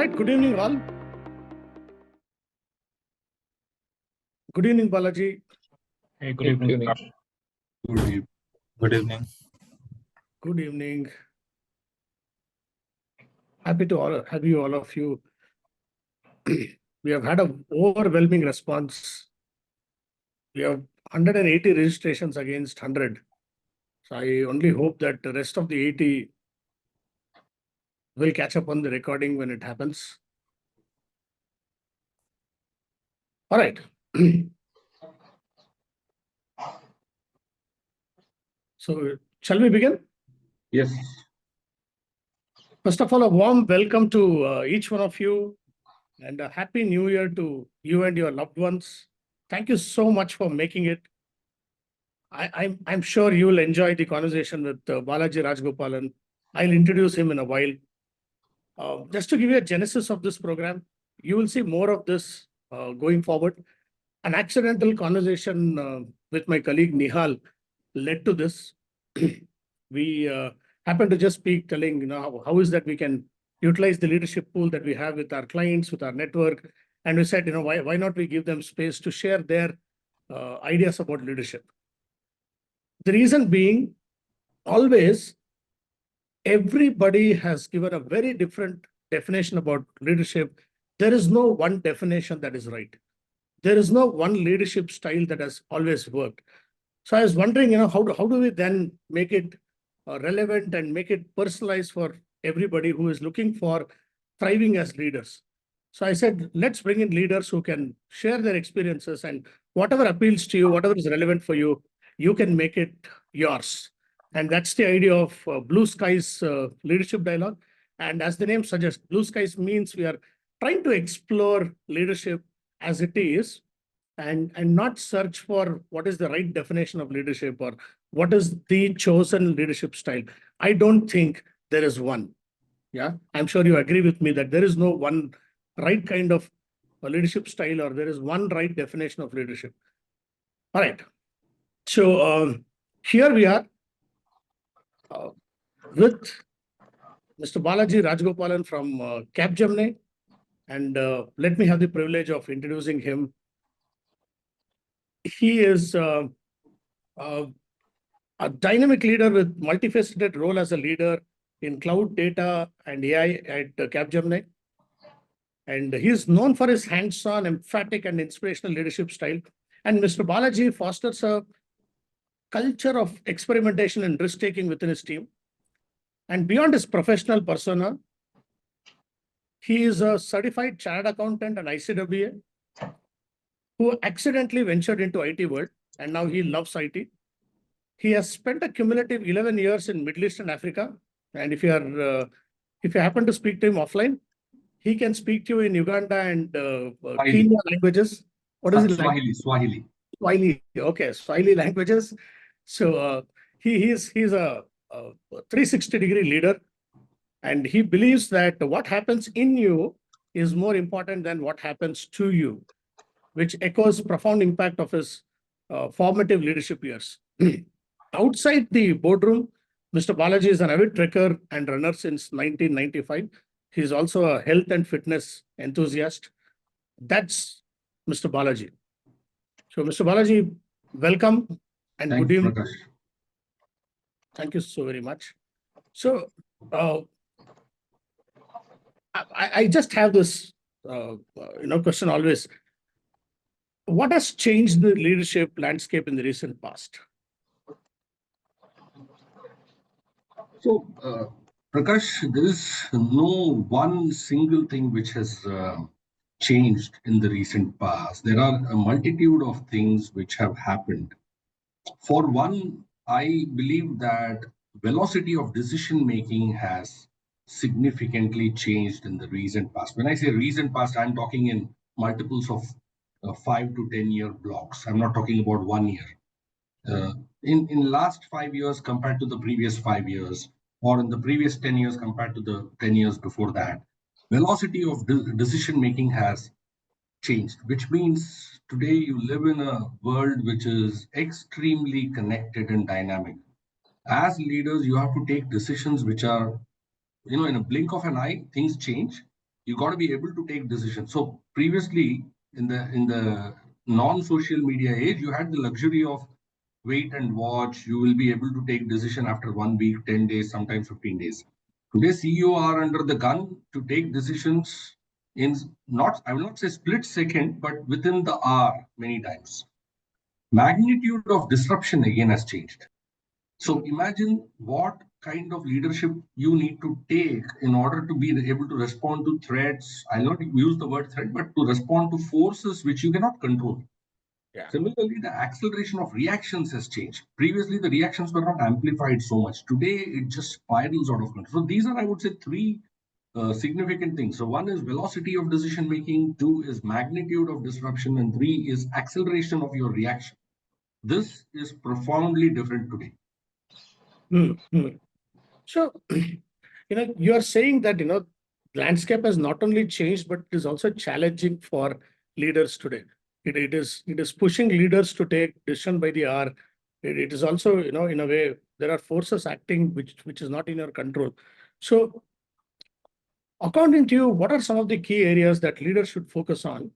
right, good evening all. Good evening, Balaji. Hey, good evening, Prakash. Good evening. Good evening. Happy to have you, all of you. We have had an overwhelming response. We have 180 registrations against 100. So I only hope that the rest of the 80 will catch up on the recording when it happens. All right. So shall we begin? Yes. First of all, a warm welcome to each one of you and a happy new year to you and your loved ones. Thank you so much for making it. I'm sure you will enjoy the conversation with Balaji Rajagopalan. I'll introduce him in a while. Just to give you a genesis of this program, you will see more of this going forward. An accidental conversation with my colleague Nihal led to this. We happened to just speak, telling how is that we can utilize the leadership pool that we have with our clients, with our network, and we said, why not we give them space to share their ideas about leadership. The reason being, always everybody has given a very different definition about leadership. There is no one definition that is right. There is no one leadership style that has always worked. So I was wondering, how do we then make it relevant and make it personalized for everybody who is looking for thriving as leaders? So I said, let's bring in leaders who can share their experiences, and whatever appeals to you, whatever is relevant for you, you can make it yours. And that's the idea of Blue Skies Leadership Dialogue. And as the name suggests, Blue Skies means we are trying to explore leadership as it is, and not search for what is the right definition of leadership or what is the chosen leadership style. I don't think there is one. Yeah, I'm sure you agree with me that there is no one right kind of a leadership style, or there is one right definition of leadership. All right. So here we are with Mr. Balaji Rajagopalan from Capgemini, and let me have the privilege of introducing him. He is a dynamic leader with multifaceted role as a leader in cloud, data, and AI at Capgemini. And he is known for his hands-on, emphatic, and inspirational leadership style. And Mr. Balaji fosters a culture of experimentation and risk-taking within his team. And beyond his professional persona, he is a certified chartered accountant and ICWA who accidentally ventured into IT world, and now he loves IT. He has spent a cumulative 11 years in Middle East and Africa. And if you happen to speak to him offline, he can speak to you in Uganda and Kenya languages. What is it? Swahili. Okay, Swahili languages. So he's a 360-degree leader, and he believes that what happens in you is more important than what happens to you, which echoes profound impact of his formative leadership years. Outside the boardroom, Mr. Balaji is an avid trekker and runner since 1995. He is also a health and fitness enthusiast. That's Mr. Balaji. So, Mr. Balaji, welcome and good evening. Prakash. Thank you so very much. So, I just have this question always. What has changed the leadership landscape in the recent past? So, Prakash, there is no one single thing which has changed in the recent past. There are a multitude of things which have happened. For one, I believe that velocity of decision making has significantly changed in the recent past. When I say recent past, I'm talking in multiples of 5 to 10 year blocks. I'm not talking about 1 year. In last 5 years compared to the previous 5 years, or in the previous 10 years compared to the 10 years before that, velocity of decision making has changed, which means today you live in a world which is extremely connected and dynamic. As leaders, you have to take decisions which are, in a blink of an eye, things change. You got to be able to take decisions. So previously, in the non-social media age, you had the luxury of wait and watch. You will be able to take decision after 1 week, 10 days, sometimes 15 days. Today, CEO are under the gun to take decisions in not, I will not say split second, but within the hour many times. Magnitude of disruption again has changed. So imagine what kind of leadership you need to take in order to be able to respond to threats. I'll not use the word threat, but to respond to forces which you cannot control. Yeah. Similarly, the acceleration of reactions has changed. Previously, the reactions were not amplified so much. Today, it just spirals out of control. So these are, I would say, three significant things. So one is velocity of decision making, two is magnitude of disruption, and three is acceleration of your reaction. This is profoundly different today. So, you are saying that, landscape has not only changed, but it is also challenging for leaders today. It is pushing leaders to take decision by the hour. It is also, in a way, there are forces acting which is not in your control. So, according to you, what are some of the key areas that leaders should focus on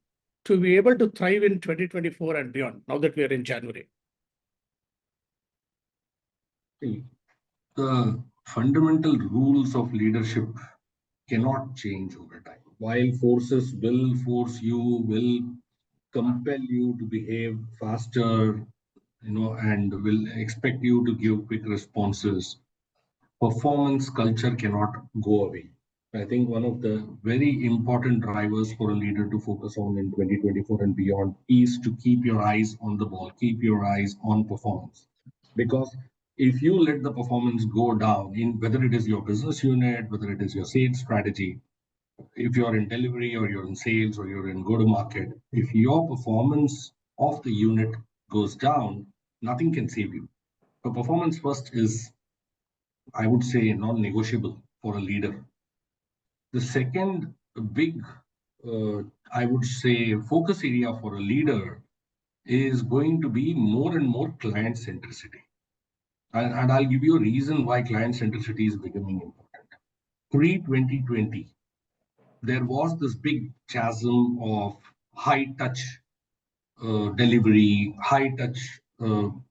to be able to thrive in 2024 and beyond, now that we are in January? The fundamental rules of leadership cannot change over time. While forces will force you, will compel you to behave faster, and will expect you to give quick responses, performance culture cannot go away. I think one of the very important drivers for a leader to focus on in 2024 and beyond is to keep your eyes on the ball, keep your eyes on performance. Because if you let the performance go down, in whether it is your business unit, whether it is your sales strategy, if you're in delivery or you're in sales or you're in go to market, if your performance of the unit goes down, nothing can save you. So performance first is, I would say, non-negotiable for a leader. The second big, I would say, focus area for a leader is going to be more and more client centricity. And I'll give you a reason why client centricity is becoming important. Pre 2020, there was this big chasm of high touch delivery, high touch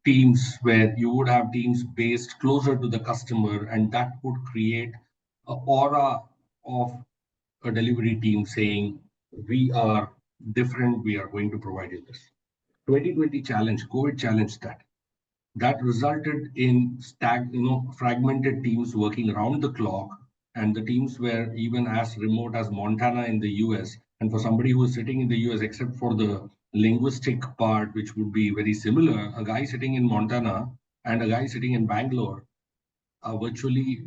teams where you would have teams based closer to the customer, and that would create an aura of a delivery team saying, we are different, we are going to provide you this. 2020 challenge, COVID challenged that. That resulted in fragmented teams working around the clock, and the teams were even as remote as Montana in the US. And for somebody who is sitting in the US, except for the linguistic part, which would be very similar, a guy sitting in Montana and a guy sitting in Bangalore are virtually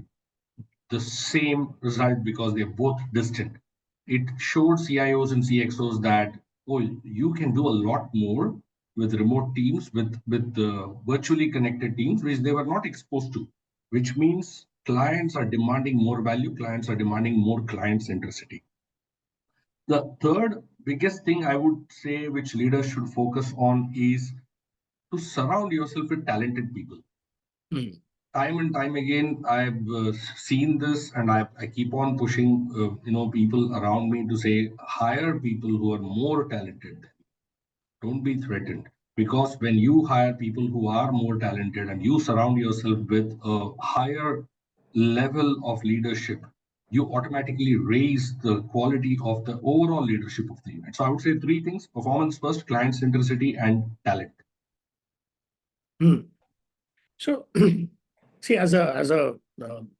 the same result because they're both distant. It showed CIOs and CXOs that, oh, you can do a lot more with remote teams, with virtually connected teams, which they were not exposed to, which means clients are demanding more value, clients are demanding more client centricity. The third biggest thing I would say which leaders should focus on is to surround yourself with talented people. Time and time again, I've seen this, and I keep on pushing, people around me to say, hire people who are more talented. Don't be threatened, because when you hire people who are more talented and you surround yourself with a higher level of leadership, you automatically raise the quality of the overall leadership of the unit. So I would say three things: performance first, client centricity, and talent. So, see, as a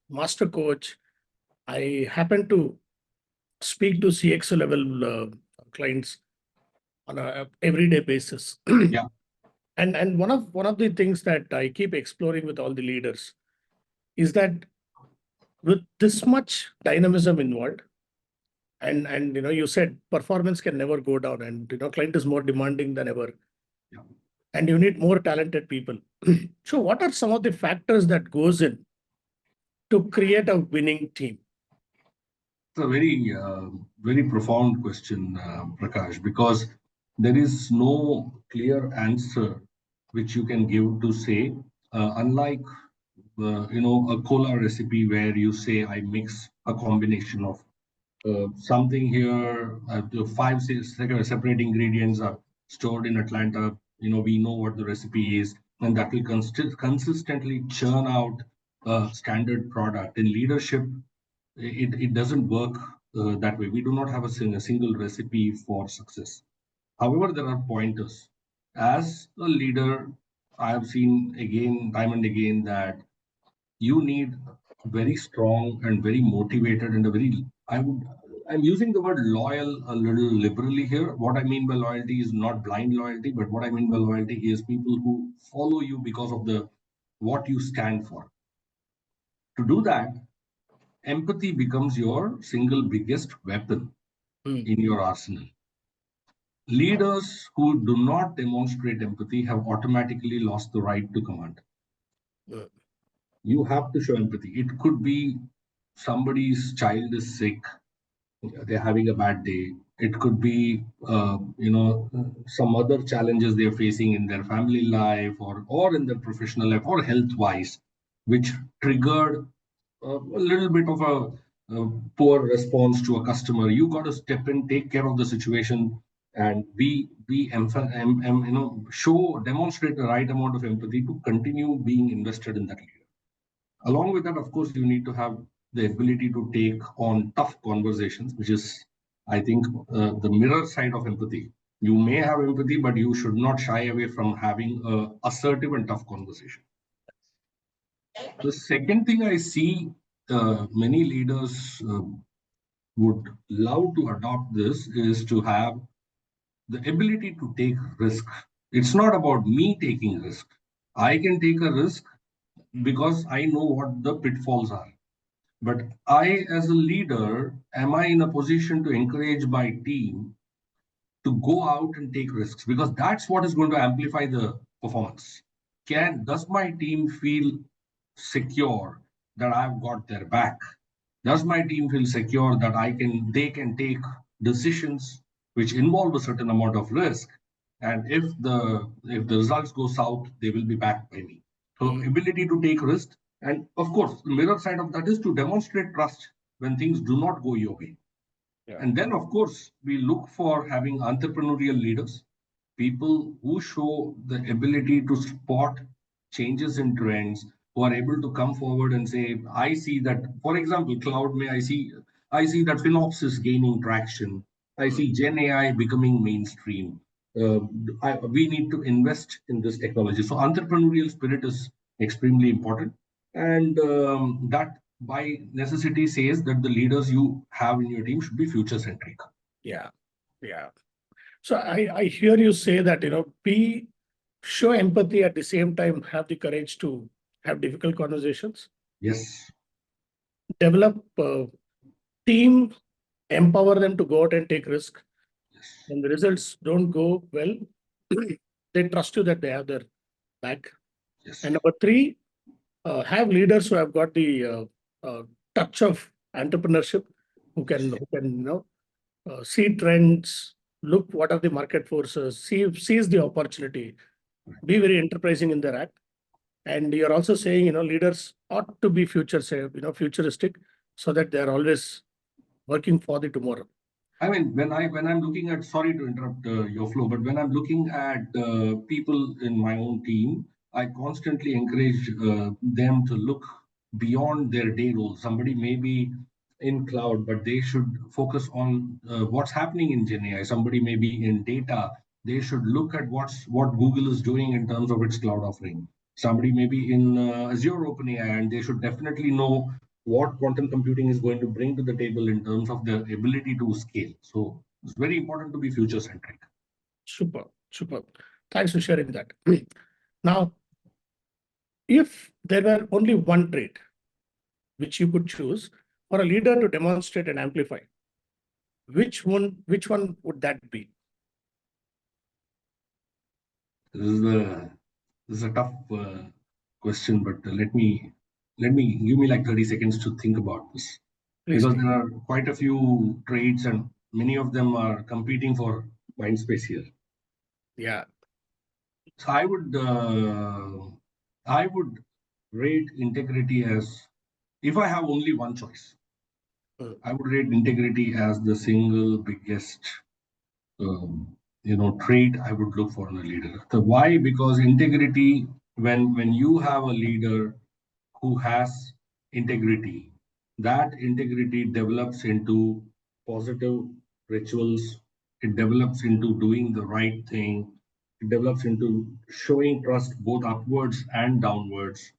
master coach, I happen to speak to CXO level clients on a everyday basis. Yeah. And one of the things that I keep exploring with all the leaders is that with this much dynamism involved, and you said performance can never go down, and client is more demanding than ever. Yeah. And you need more talented people. So what are some of the factors that goes in to create a winning team? It's a very profound question, Prakash, because there is no clear answer which you can give to say, unlike a cola recipe where you say I mix a combination of something here, the five separate ingredients are stored in Atlanta. We know what the recipe is, and that will consistently churn out a standard product. In leadership, it doesn't work that way. We do not have a single recipe for success. However, there are pointers. As a leader, I have seen again, time and again, that you need very strong and very motivated and a very, I'm using the word loyal a little liberally here. What I mean by loyalty is not blind loyalty, but what I mean by loyalty is people who follow you because of the what you stand for. To do that, empathy becomes your single biggest weapon in your arsenal. Leaders who do not demonstrate empathy have automatically lost the right to command. You have to show empathy. It could be somebody's child is sick, they're having a bad day. It could be, some other challenges they're facing in their family life or in their professional life or health wise, which triggered a little bit of a poor response to a customer. You got to step in, take care of the situation, and demonstrate the right amount of empathy to continue being invested in that leader. Along with that, of course, you need to have the ability to take on tough conversations, which is, I think, the mirror side of empathy. You may have empathy, but you should not shy away from having a assertive and tough conversation. The second thing I see many leaders would love to adopt this is to have the ability to take risk. It's not about me taking risk. I can take a risk because I know what the pitfalls are. But I, as a leader, am I in a position to encourage my team to go out and take risks? Because that's what is going to amplify the performance. Does my team feel secure that I've got their back? Does my team feel secure that they can take decisions which involve a certain amount of risk? And if the results go south, they will be backed by me. So ability to take risks. And of course, the mirror side of that is to demonstrate trust when things do not go your way. Yeah. And then, of course, we look for having entrepreneurial leaders, people who show the ability to spot changes in trends, who are able to come forward and say, I see that, for example, cloud may I see that FinOps is gaining traction. I see Gen AI becoming mainstream. We need to invest in this technology. So entrepreneurial spirit is extremely important. And that by necessity says that the leaders you have in your team should be future centric. Yeah. So I hear you say that, show empathy at the same time, have the courage to have difficult conversations. Yes. Develop team, empower them to go out and take risk. Yes. When the results don't go well, they trust you that they have their back. Yes. And number three, have leaders who have got the touch of entrepreneurship, who can see trends, look what are the market forces, seize the opportunity, be very enterprising in their act. And you're also saying, leaders ought to be futuristic, so that they're always working for the tomorrow. I mean, when I'm looking at, sorry to interrupt your flow, but when I'm looking at people in my own team, I constantly encourage them to look beyond their day role. Somebody may be in cloud, but they should focus on what's happening in Gen AI. Somebody may be in data. They should look at what Google is doing in terms of its cloud offering. Somebody may be in Azure OpenAI, and they should definitely know what quantum computing is going to bring to the table in terms of their ability to scale. So it's very important to be future centric. Super. Thanks for sharing that. Now, if there were only one trait which you could choose for a leader to demonstrate and amplify, which one would that be? This is a tough question, but let me give me like 30 seconds to think about this. Please. Because there are quite a few traits and many of them are competing for mind space here. Yeah. So I would rate integrity as, if I have only one choice, I would rate integrity as the single biggest, trait I would look for in a leader. The why? Because integrity, when you have a leader who has integrity, that integrity develops into positive rituals. It develops into doing the right thing. It develops into showing trust both upwards and downwards.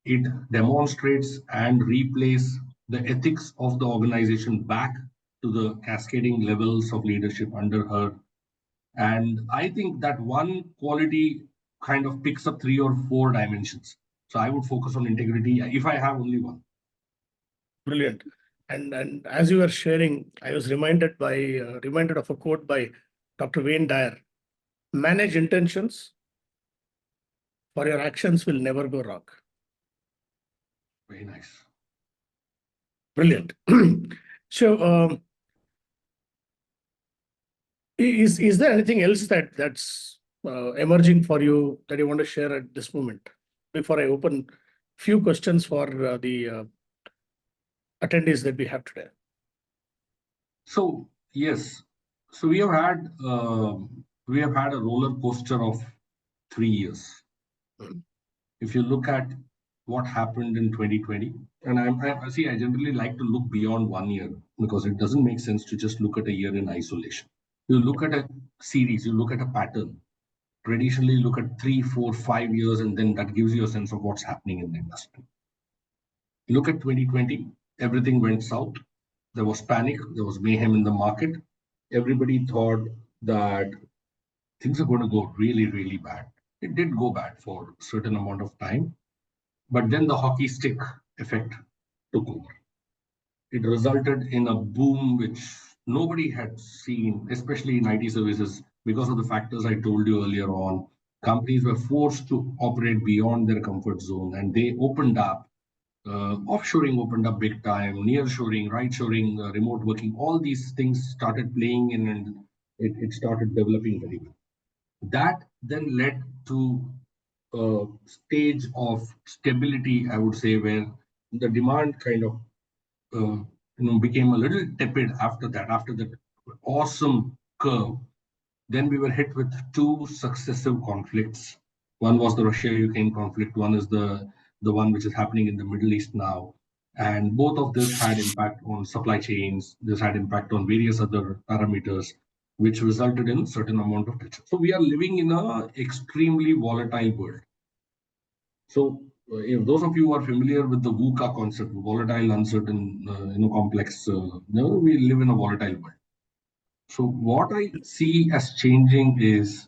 It demonstrates and replays the ethics of the organization back to the cascading levels of leadership under her. And I think that one quality kind of picks up 3 or 4 dimensions. So I would focus on integrity if I have only one. Brilliant. And as you were sharing, I was reminded of a quote by Dr. Wayne Dyer. Manage intentions, for your actions will never go wrong. Very nice. Brilliant. So, is there anything else that's emerging for you that you want to share at this moment before I open few questions for the attendees that we have today? So yes, so we have had a roller coaster of 3 years. If you look at what happened in 2020, and I generally like to look beyond 1 year because it doesn't make sense to just look at a year in isolation. You look at a series, you look at a pattern. Traditionally, look at 3, 4, 5 years, and then that gives you a sense of what's happening in the industry. Look at 2020, everything went south. There was panic, there was mayhem in the market. Everybody thought that things are going to go really, really bad. It did go bad for a certain amount of time, but then the hockey stick effect took over. It resulted in a boom which nobody had seen, especially in IT services, because of the factors I told you earlier on. Companies were forced to operate beyond their comfort zone and they opened up. Offshoring opened up big time, nearshoring, right-shoring, remote working, all these things started playing in and it started developing very well. That then led to a stage of stability, I would say, where the demand kind of became a little tepid after that, after that awesome curve. Then we were hit with 2 successive conflicts. One was the Russia-Ukraine conflict. One is the one which is happening in the Middle East now. And both of this had impact on supply chains. This had impact on various other parameters, which resulted in a certain amount of tension. So we are living in an extremely volatile world. So if those of you who are familiar with the VUCA concept, volatile, uncertain, complex, we live in a volatile world. So what I see as changing is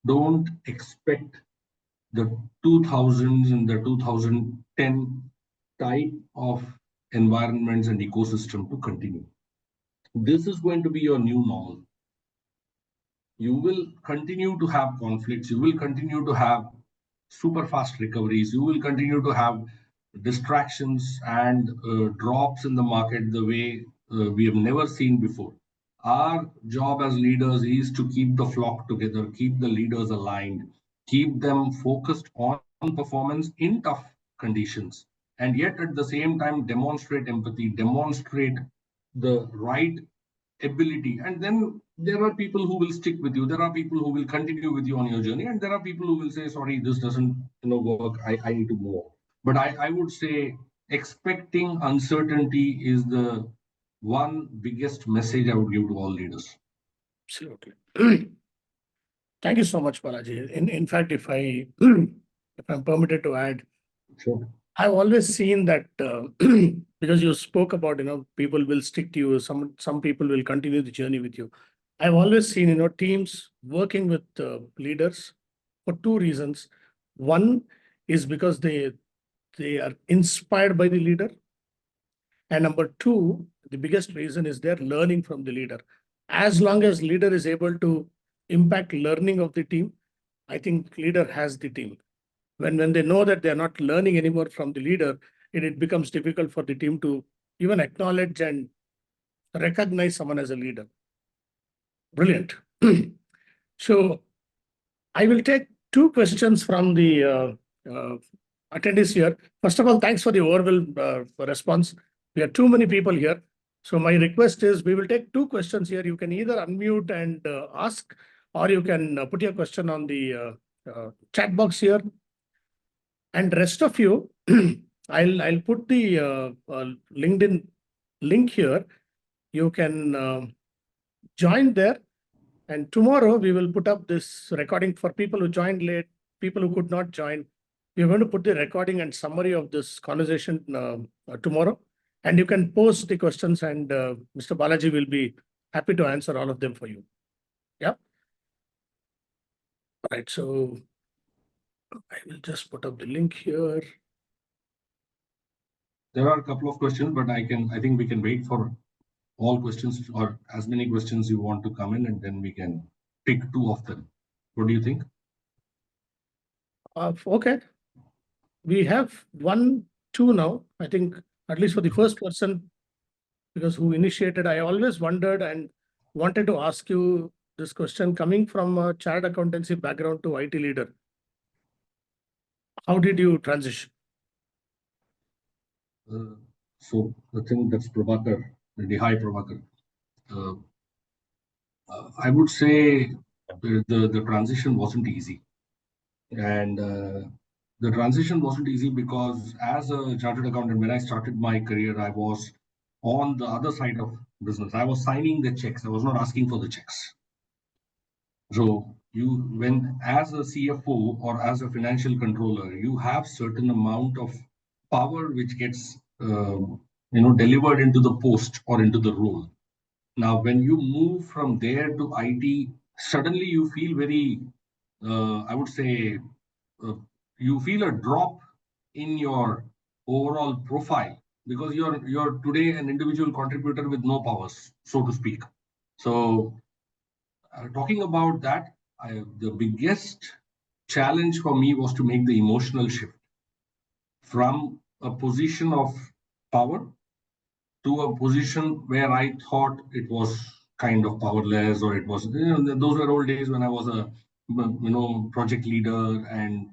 don't expect the 2000s and the 2010 type of environments and ecosystem to continue. This is going to be your new normal. You will continue to have conflicts. You will continue to have super fast recoveries. You will continue to have distractions and drops in the market the way we have never seen before. Our job as leaders is to keep the flock together, keep the leaders aligned, keep them focused on performance in tough conditions, and yet at the same time demonstrate empathy, demonstrate the right ability. And then there are people who will stick with you. There are people who will continue with you on your journey. And there are people who will say, sorry, this doesn't work. I need to move on. But I would say expecting uncertainty is the one biggest message I would give to all leaders. Absolutely. Thank you so much, Balaji. In fact, if I'm permitted to add, Sure. I've always seen that because you spoke about, people will stick to you. Some people will continue the journey with you. I've always seen, teams working with leaders for 2 reasons. One is because they are inspired by the leader. And number 2, the biggest reason is they're learning from the leader. As long as leader is able to impact learning of the team, I think leader has the team. When they know that they're not learning anymore from the leader, it becomes difficult for the team to even acknowledge and recognize someone as a leader. Brilliant. So I will take 2 questions from the attendees here. First of all, thanks for the overall response. We are too many people here. So my request is we will take 2 questions here. You can either unmute and ask, or you can put your question on the chat box here. And rest of you, I'll put the LinkedIn link here. You can join there. And tomorrow we will put up this recording for people who joined late, people who could not join. We're going to put the recording and summary of this conversation tomorrow. And you can post the questions, and Mr. Balaji will be happy to answer all of them for you. Yeah. All right. So I will just put up the link here. There are a couple of questions, but I think we can wait for all questions, or as many questions you want to come in, and then we can pick 2 of them. What do you think? Okay. We have 1, 2 now. I think at least for the first person, because who initiated, I always wondered and wanted to ask you this question, coming from a chartered accountancy background to IT leader. How did you transition? So I think that's Prabhakar, the high Prabhakar. I would say the transition wasn't easy. And the transition wasn't easy because as a chartered accountant, when I started my career, I was on the other side of business. I was signing the checks. I was not asking for the checks. So when as a CFO or as a financial controller, you have certain amount of power which gets delivered into the post or into the role. Now, when you move from there to IT, suddenly you feel very, I would say, you feel a drop in your overall profile because you're today an individual contributor with no powers, so to speak. So, talking about that, the biggest challenge for me was to make the emotional shift from a position of power to a position where I thought it was kind of powerless, or it was, those were old days when I was a, project leader, and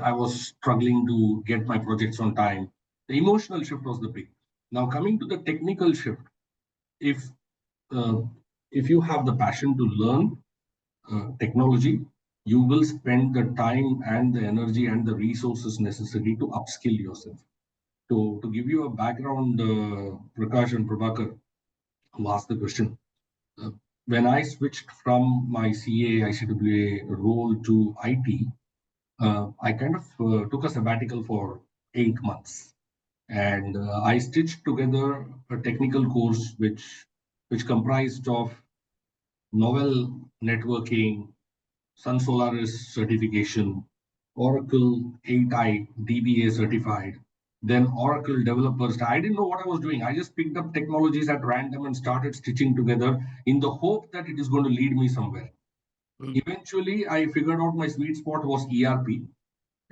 I was struggling to get my projects on time. The emotional shift was the big. Now, coming to the technical shift, if uh, if you have the passion to learn technology, you will spend the time and the energy and the resources necessary to upskill yourself. To give you a background, Prakash and Prabhakar, who asked the question, uh, when I switched from my CA, ICWA role to IT, I kind of took a sabbatical for 8 months. And I stitched together a technical course which comprised of novel networking, Sun Solaris certification, Oracle 8i DBA certified, then Oracle developers. I didn't know what I was doing. I just picked up technologies at random and started stitching together in the hope that it is going to lead me somewhere. Eventually, I figured out my sweet spot was ERP,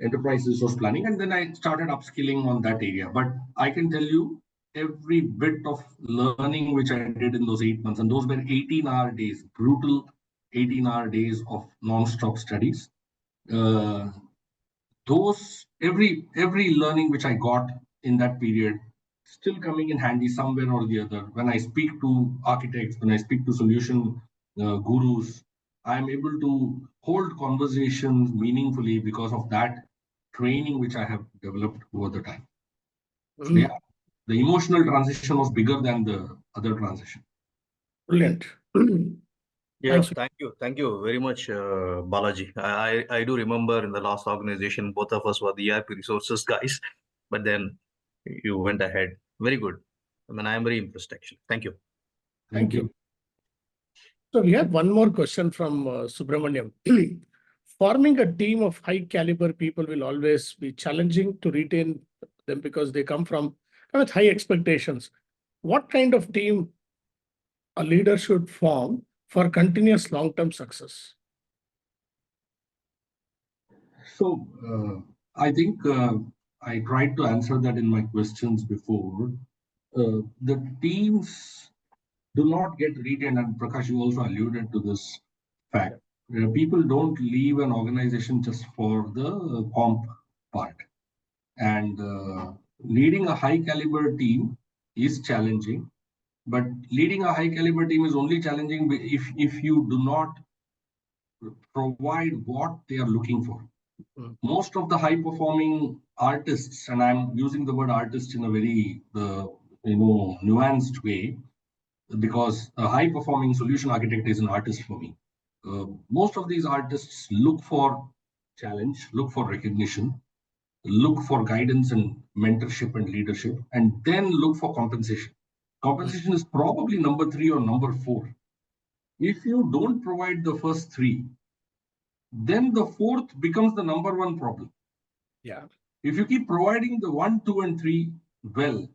enterprise resource planning, and then I started upskilling on that area. But I can tell you, every bit of learning which I did in those 8 months, and those were 18-hour days, brutal 18-hour days of non-stop studies. Those every learning which I got in that period still coming in handy somewhere or the other. When I speak to architects, when I speak to solution gurus, I'm able to hold conversations meaningfully because of that training which I have developed over the time. So yeah, the emotional transition was bigger than the other transition. Brilliant. Yeah, thank you very much, Balaji. I do remember in the last organization, both of us were the ERP resources guys, but then you went ahead. Very good. I mean, I am very impressed actually. Thank you. Thank you. So we have one more question from Subramaniam. Forming a team of high caliber people will always be challenging to retain them because they come with high expectations. What kind of team a leader should form for continuous long-term success? So I think I tried to answer that in my questions before. The teams do not get retained, and Prakash, you also alluded to this fact. People don't leave an organization just for the comp part. And leading a high caliber team is challenging. But leading a high caliber team is only challenging if you do not provide what they are looking for. Most of the high performing artists, and I'm using the word artist in a very nuanced way, because a high performing solution architect is an artist for me. Most of these artists look for challenge, look for recognition, look for guidance and mentorship and leadership, and then look for compensation. Compensation is probably number 3 or number 4. If you don't provide the first 3, then the 4th becomes the number 1 problem. Yeah. If you keep providing the 1, 2, and 3 well,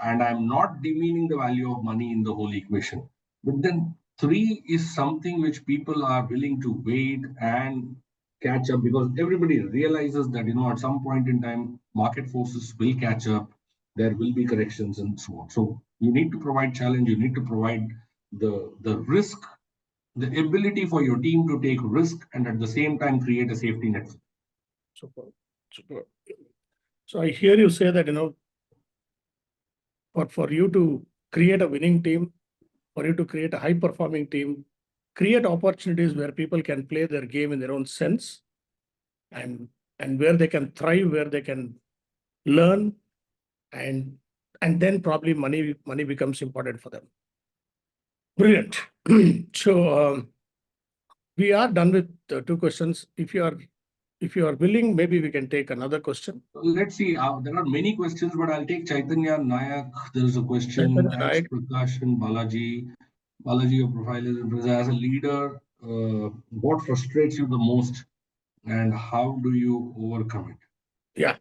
and I'm not demeaning the value of money in the whole equation, but then 3 is something which people are willing to wait and catch up, because everybody realizes that at some point in time market forces will catch up, there will be corrections and so on. So you need to provide challenge, you need to provide the risk, the ability for your team to take risk, and at the same time create a safety net. Super. So I hear you say that, for you to create a winning team, for you to create a high performing team, create opportunities where people can play their game in their own sense, and where they can thrive, where they can learn, and then probably money becomes important for them. Brilliant. So we are done with 2 questions. If you are willing, maybe we can take another question. Let's see. There are many questions, but I'll take Chaitanya Nayak. There is a question. Ask Prakash and Balaji. Balaji, your profile is as a leader. What frustrates you the most, and how do you overcome it? Yeah,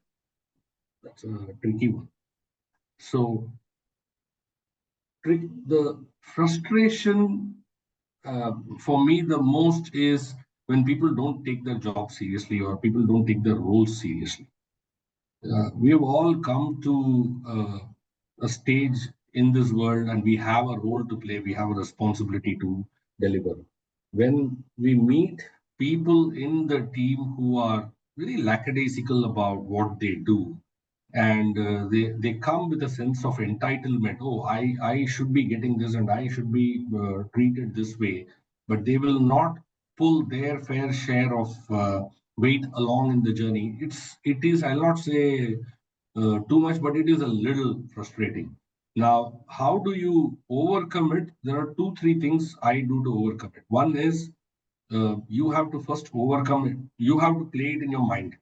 that's a tricky one. So, the frustration for me the most is when people don't take their job seriously, or people don't take their roles seriously. We have all come to a stage in this world, and we have a role to play, we have a responsibility to deliver. When we meet people in the team who are very lackadaisical about what they do, and they come with a sense of entitlement. Oh, I should be getting this, and I should be treated this way, but they will not pull their fair share of weight along in the journey. It is, I'll not say too much, but it is a little frustrating. Now, how do you overcome it? There are 2-3 things I do to overcome it. One is you have to first overcome it. You have to play it in your mind.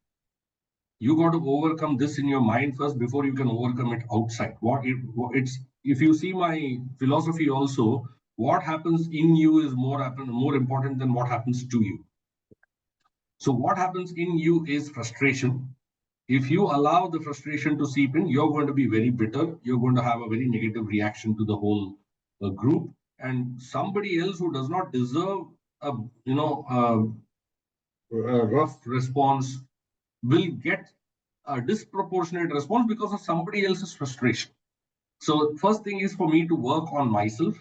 You got to overcome this in your mind first before you can overcome it outside. It's if you see my philosophy also, what happens in you is more important than what happens to you. So what happens in you is frustration. If you allow the frustration to seep in, you're going to be very bitter. You're going to have a very negative reaction to the whole group, and somebody else who does not deserve a a rough response will get a disproportionate response because of somebody else's frustration. So first thing is for me to work on myself,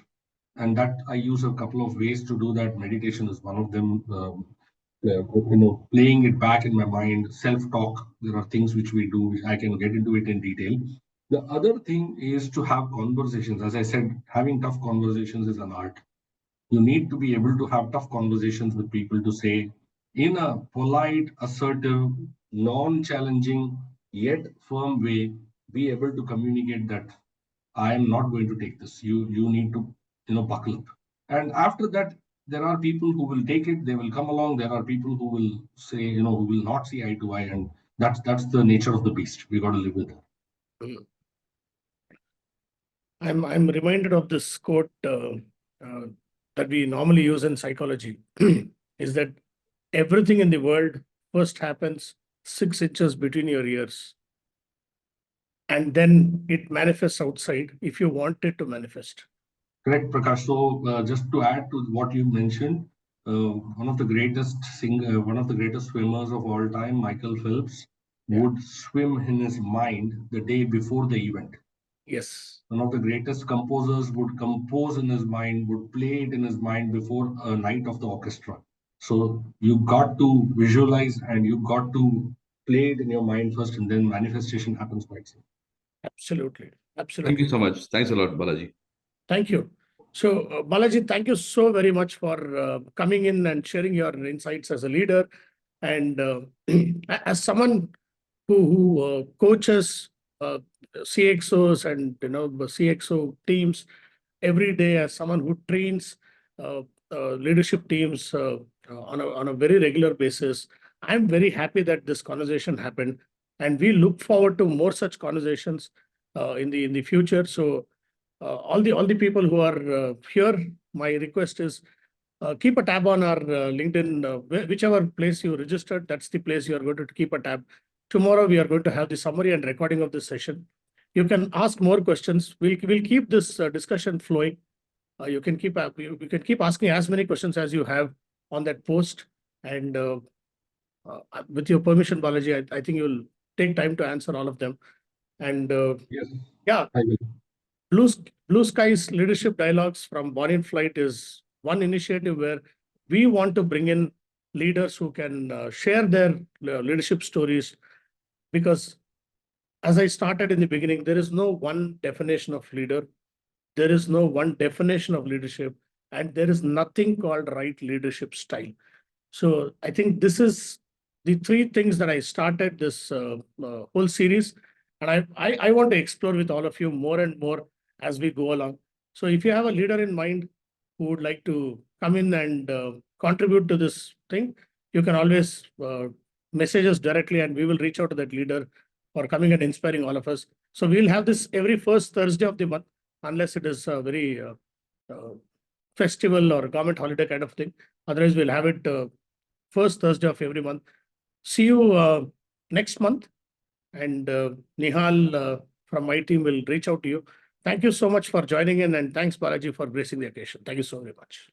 and that I use a couple of ways to do that. Meditation is one of them. Playing it back in my mind, self-talk. There are things which we do. I can get into it in detail. The other thing is to have conversations. As I said, having tough conversations is an art. You need to be able to have tough conversations with people to say, in a polite, assertive, non-challenging, yet firm way, be able to communicate that I am not going to take this. You need to buckle up. And after that, there are people who will take it. They will come along. There are people who will say, who will not see eye to eye, and that's the nature of the beast. We got to live with it. I'm reminded of this quote that we normally use in psychology is that everything in the world first happens 6 inches between your ears, and then it manifests outside if you want it to manifest. Correct, Prakash. So just to add to what you mentioned, one of the greatest swimmers of all time, Michael Phelps, would swim in his mind the day before the event. Yes. One of the greatest composers would compose in his mind, would play it in his mind before a night of the orchestra. So you got to visualize, and you got to play it in your mind first, and then manifestation happens by itself. Absolutely. Thank you so much. Thanks a lot, Balaji. Thank you. So, Balaji, thank you so very much for coming in and sharing your insights as a leader. And as someone who coaches CXOs and CXO teams every day, as someone who trains uh, leadership teams on a very regular basis, I'm very happy that this conversation happened, and we look forward to more such conversations in the future. So, all the people who are here, my request is keep a tab on our LinkedIn, whichever place you registered, that's the place you are going to keep a tab. Tomorrow, we are going to have the summary and recording of this session. You can ask more questions. We'll keep this discussion flowing. You can keep asking as many questions as you have on that post. And with your permission, Balaji, I think you'll take time to answer all of them. And Yes, yeah, I will. Blue Skies Leadership Dialogues from Born in Flight is one initiative where we want to bring in leaders who can share their leadership stories, because as I started in the beginning, there is no one definition of leader. There is no one definition of leadership, and there is nothing called right leadership style. So I think this is the three things that I started this whole series, and I want to explore with all of you more and more as we go along. So if you have a leader in mind who would like to come in and contribute to this thing, you can always message us directly, and we will reach out to that leader for coming and inspiring all of us. So we'll have this every first Thursday of the month, unless it is a very festival or government holiday kind of thing. Otherwise, we'll have it first Thursday of every month. See you next month. And Nihal from my team will reach out to you. Thank you so much for joining in, and thanks, Balaji, for gracing the occasion. Thank you so very much.